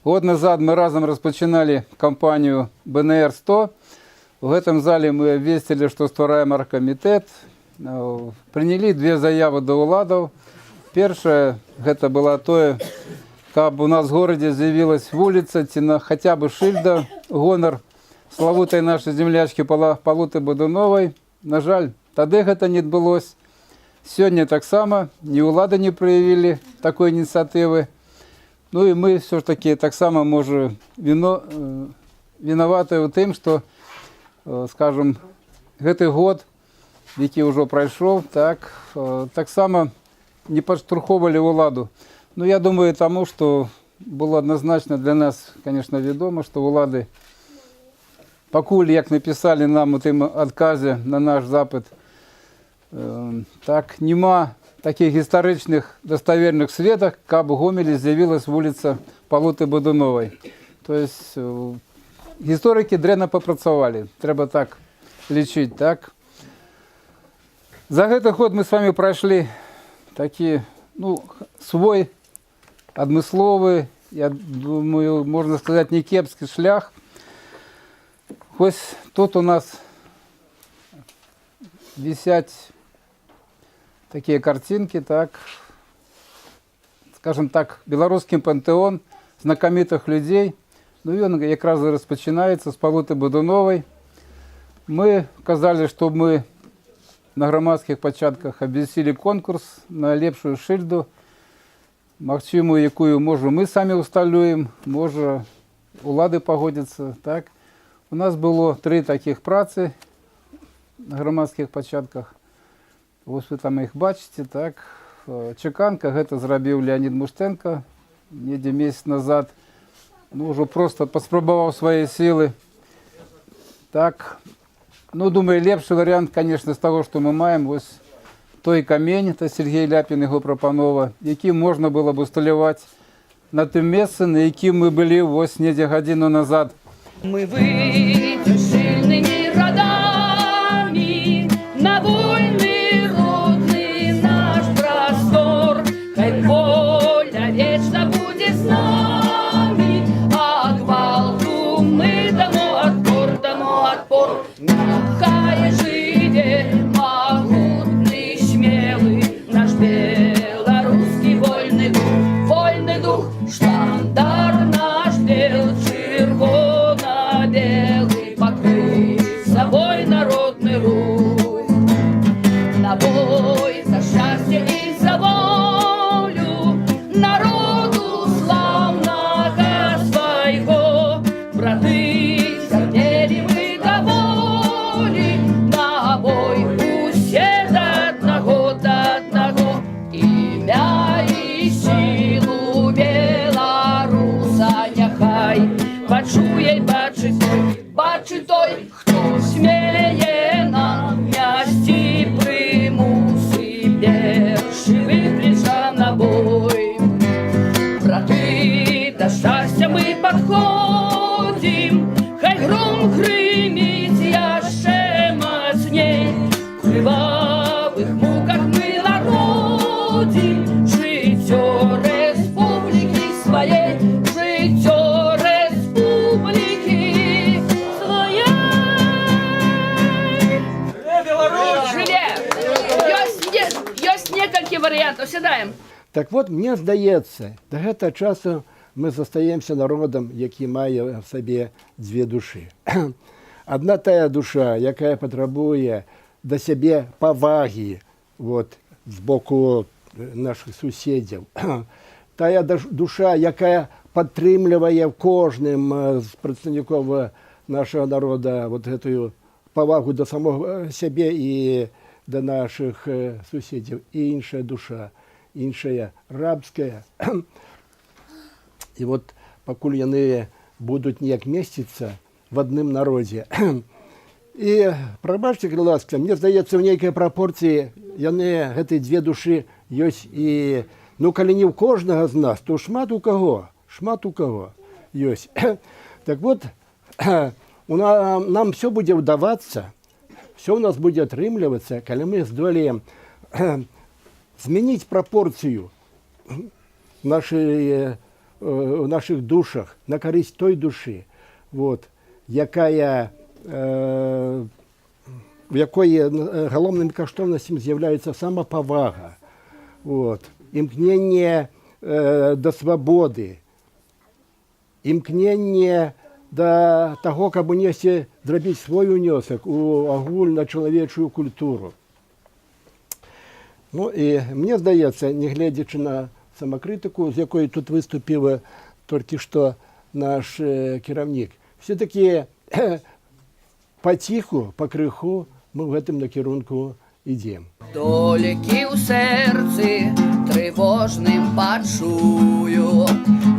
Год назад мы разом розпочинали кампанию БНР-100. В этом зале мы обвестили, что створаем оргкомитет. Приняли две заявы до уладов. Первая, это была то, как у нас в городе з'явилась вулиця, хотя бы шильда, гонор славутой нашей землячки Палути Бодуновой. На жаль, тоді это не відбулось. Сегодня так само, ні улады не проявили такой инициативы. Ну и мы все-таки так само, може, виноваты в тем, что, скажем, этот год, який уже прошел, так само не подштурховали уладу. Ну, я думаю, тому, что было однозначно для нас, конечно, ведомо, что улады, покуль, як написали нам у тим отказе на наш запит, так нема таких історичних достовірних свідок, як у Гомелі з'явилась вулиця Палути Бодунової. Тобто історики дренно попрацювали, треба так лічити, так? За этот год мы с вами прошли такие, свой адмысловый, я думаю, можно сказать, не кепский шлях. Ось тут у нас висят такие картинки, так, скажем так, белорусский пантеон знакомитых людей. Ну и он как раз распочинается с Палути Бодуновой. Мы сказали, что мы на громадських початках обвесили конкурс на лепшую шильду, максимум, якую може ми самі усталюємо, може улады погодяться. Так. У нас було 3 таких праці на громадських початках. Ось ви там їх бачите. Так. Чеканка, гэта зробив Леонід Муштенко недě місяць назад. Ну, вже просто поспробував свої сили. Так. Ну, думаю, лепший варіант, конечно, з того, що ми маємо, ось той камінь, це Сергій Ляпін його пропонував, яким можна було б усталювати на тим місці, на яким ми були ось недě годину назад. Ми витишильними родами на вольний родний наш простор, хай воля вічна буде з нами, а гвалту ми дамо отпор. Хай живе могутный, смелый наш белорусский вольный дух, штандар наш бел, червоно-белый, покрыть собой народный рух. На бой за счастье и за волю народу славного своего, браты, терпели мы до воли, на бой усе до одного, ім'я і силу белоруса няхай почує й бачить той, хто сміє нам нести примуси, перший виплеча на бой. Брати, до щастя ми підходим, хай гром гримить яще мацней, в кривавих муках ми народим життя республіки своєї, життя республіки своєї. Живе! Есть некалькі варіантів, сідаємо. Так от, мені здається, до гэтага часу ми застаємося народом, який має в собі 2 душі. Одна тая душа, яка потребує до себе поваги з боку наших сусідів. Тая душа, яка підтримує в кожному з представників нашого народу эту повагу до самого себе і до наших сусідів. І інша душа, інша рабська. І покуль яны будуть ніяк месціцца в одним народі. І, прабачце, калі ласка, мне здаецца, в нейкай прапорцыі яны, гэтыя 2 душі, ёсць і, калі не ў кожнага з нас, то шмат у каго ёсць. Так вот, нам все будзе ўдавацца, все у нас будзе атрымлівацца, калі мы здолеем змяніць прапорцыю нашай в наших душах на користь той душі, от, в якої головним коштовностям з'являється самоповага, от, імкнення до свободи, імкнення до того, каб унести, зробити свій внесок у агульно-чоловічу культуру. Ну і мені здається, не глядячи на самокритику, з якою тут виступив тільки що наш керівник, все-таки потиху, покриху ми в цьому накерунку йдемо. Доліки у серці тривожним почую,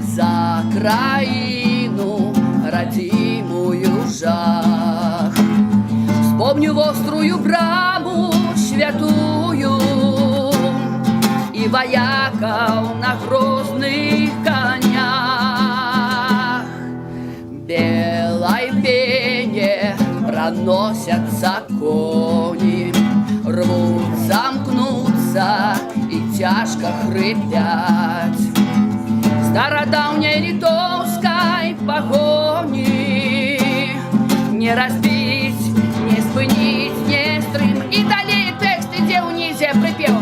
за країну радімую жах. Вспомню вострую браму святую і вояков на грозных конях. Белой пене проносятся кони, рвут замкнуться и тяжко хрипят. Стародавней литовской погони не разбить, не спынить, не стрым. И далее текст иде унизе припев.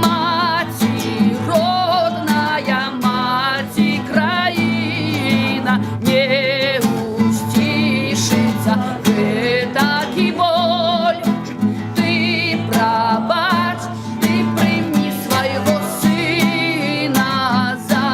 Мати родная, мати країна, не устишится так и боль. Ты пробачь, ты прими своего сына, за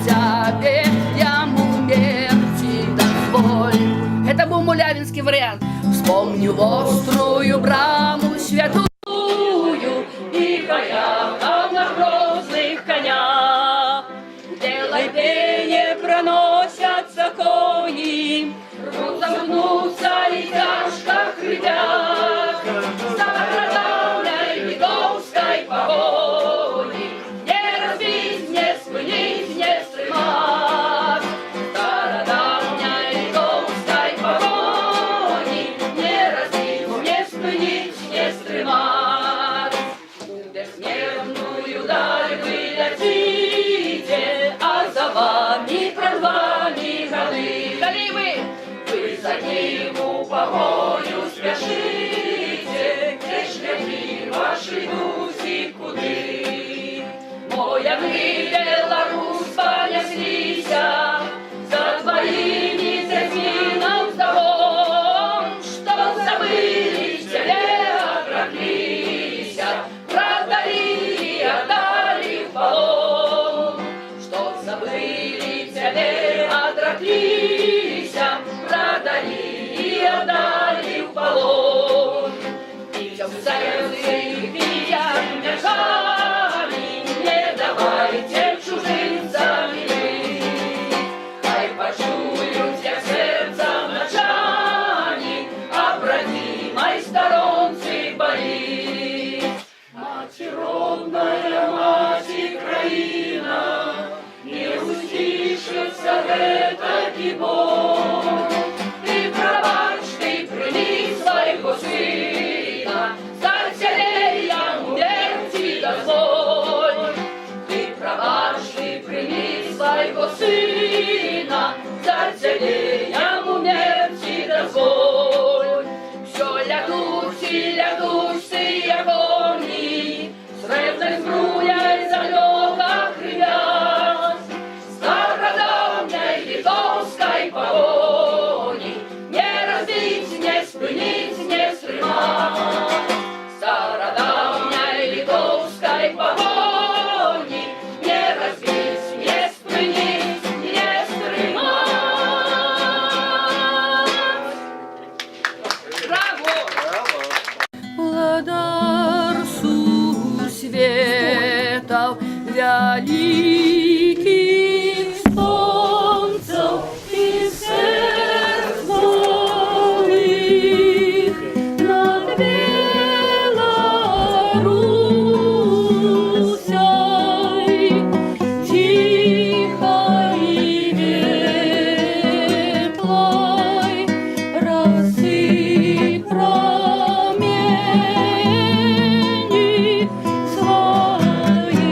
тебе ему мерти дозволь. Это был мулявинский вариант. Вспомню острую браму святую и вояков на грозных конях. Белой пене проносятся кони, рвут замкнутся и тяжко хрипят. Стародавней литовской погони не разбить, не спынить, не стремать. Стародавней литовской погони не разбить, не спынить, не стремать. Где снежную даль вы летите, а за вами пред вами годы. Дали вы за ним в погоню спешите, где шляхи ваши идут и куды. Моя мы, Беларусь, понеслися за твоими детьми нам вдогон, что забыли тебе, отроклися, продали и отдали в полон. Что забыли тебе, отроклися, продали и отдали в полон. Битя в сердце, битя мешами, не давайте чужинцам милить. Хай почуют всех сердцем ночами, обратимой сторонцы болит. Мать родная, мать країна, не устишится этой боль. Ты пробачь, ты прими своего сына, царь-царей умерти дозволь. Ты пробачь, ты прими своего сына, царь-царей умерти дозволь. Все лягуть сые кони, сребной збруей залёга хрипят. Стародавней литовской погони не разбить, не спынить, не стремать. Стародавней литовской погони не разбить, не спынить, не стремать. Браво! Владар сусветов великих солнцев и сердц моих над Белорусей тихой и ветлой рассыпь промени свои.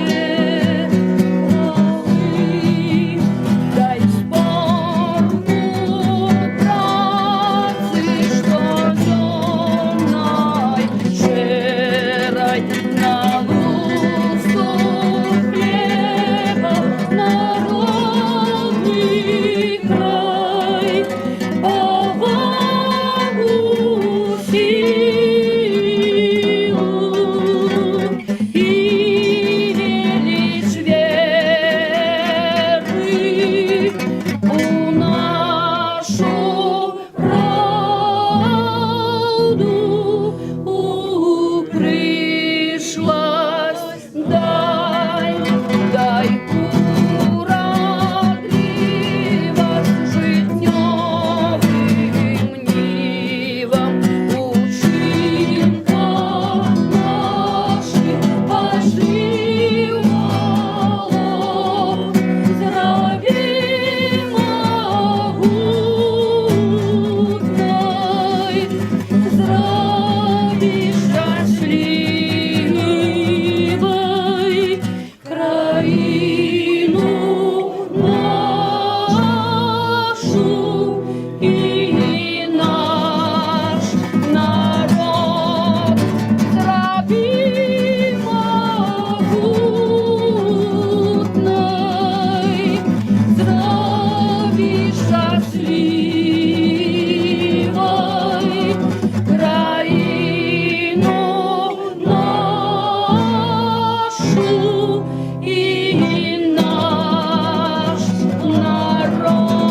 и наш народ.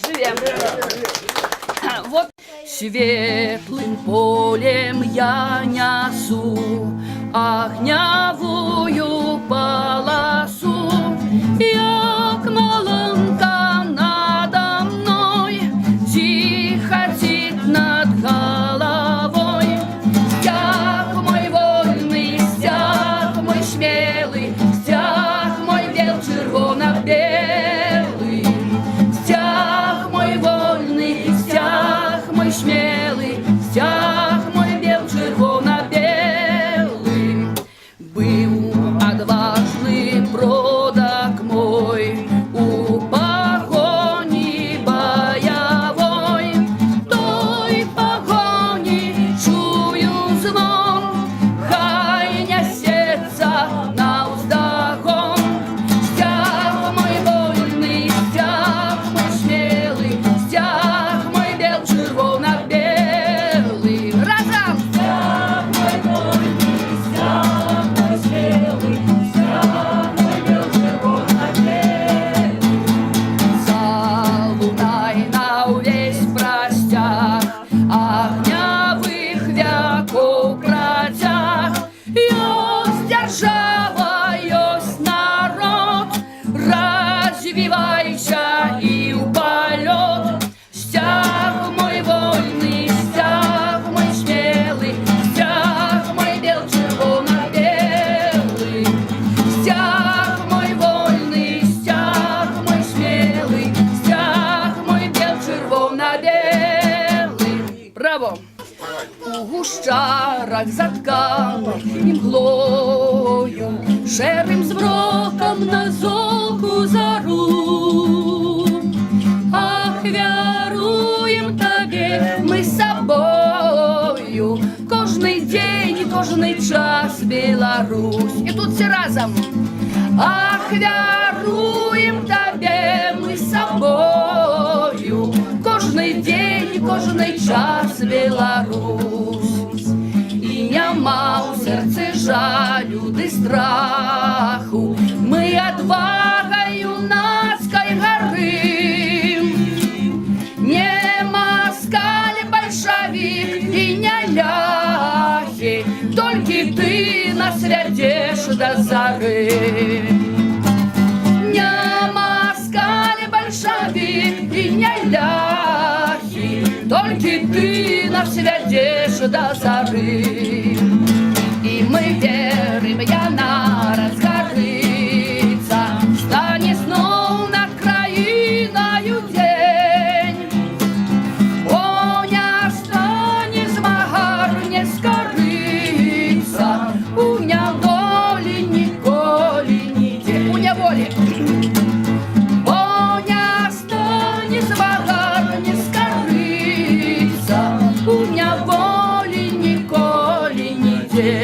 Живем. Вот светлым полем я несу огнявую полосу, як маланка надо мной тихотит над головой. Стяг мой вольный, стяг мой смелый, стяг мой бел червоно-белый, стяг мой вольный, стяг мой смелый, стяг мой бел червоно-белый. Был отважный продак мой у погони боевой, той погони чую звон, хай несется навздогон. Стяг мой вольный, стяг мой смелый, стяг мой бел червоно-белый. Разом! Стяг мой вольный, стяг мой смелый, стяг мой бел червоно-белый. За лунай на увесь простяг огнявых веков протяг. Ёсть держава, ёсть народ, развивайся и в полет. Стяг мой вольный, стяг мой смелый, стяг мой бел червоно-белый, стяг мой вольный, стяг мой смелый, стяг мой бел червоно-белый. Браво! У гущарах затканих імглою, шерим змроком на золку зару. Ах, вяруєм тобі ми собою, кожний день, кожний час, Білорусь. І тут всі разом. Ах, вяруєм тобі ми собою, кожний день, кожний час, Білорусь. І нема у серці жалю, ди страху, ми отвагою Нацької гори. Не москаль, большевик и не ляхи, только ты нас ведешь до зары. Не москаль, большевик и не ляхи, только ты нас ведешь до зары. И мы верим, я народ сгорится, станет снова над краиною день. О, не стане змагар, не скорится, у неволі ніколи ніде. У неволі. О, не стане змагар, не скорится, у неволі ніколи ніде.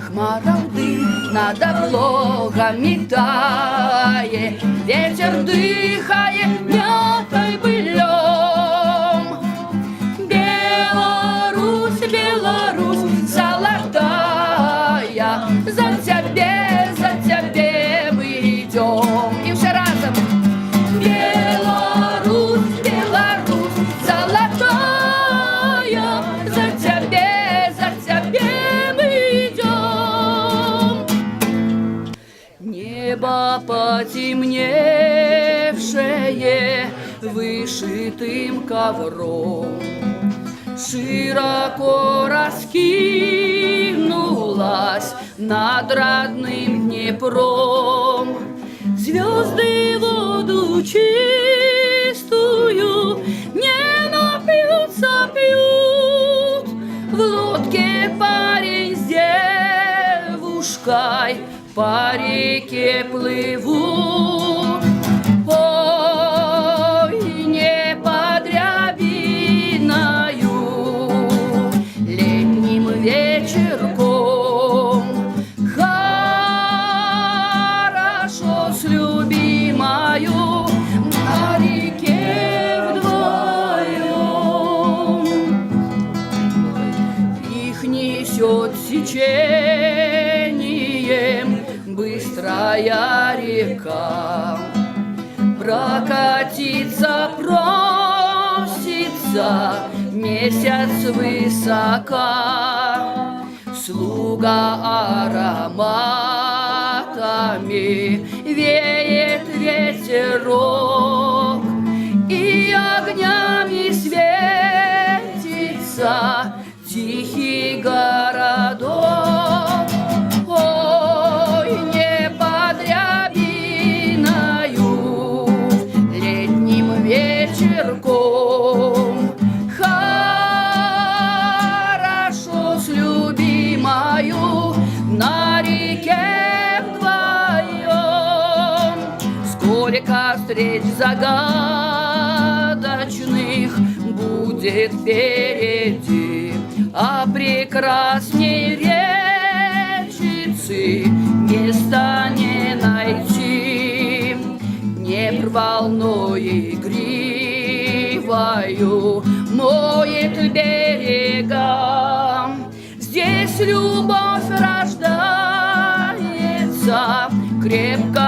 Хмара дым над облогами тае, ветер дыхает мятой былем. Беларусь, Беларусь, золотая, за тебе мы идем. И все разом. Беларусь, Беларусь, золотая, за тебе мы идем. Небо потемневшее вышитым ковром широко раскинулась над родным Днепром. Звезды воду чистую не напьются, пьют. В лодке парень с девушкой по реке плывут. Ой, не под рябиною летним вечерком, хорошо с любимою на реке вдвоем. Их несет течение быстрая река. Прокатиться просится месяц высока, слуга ароматами веет ветерок, и огнями светится тихий городок. Ой, не под рябиною летним вечерком хорошо с любимою на реке вдвоем. Сколько встреч загадочных будет впереди, а прекрасней речицы места не найти. Днепр волной игривою моет берега. Здесь любовь рождается крепко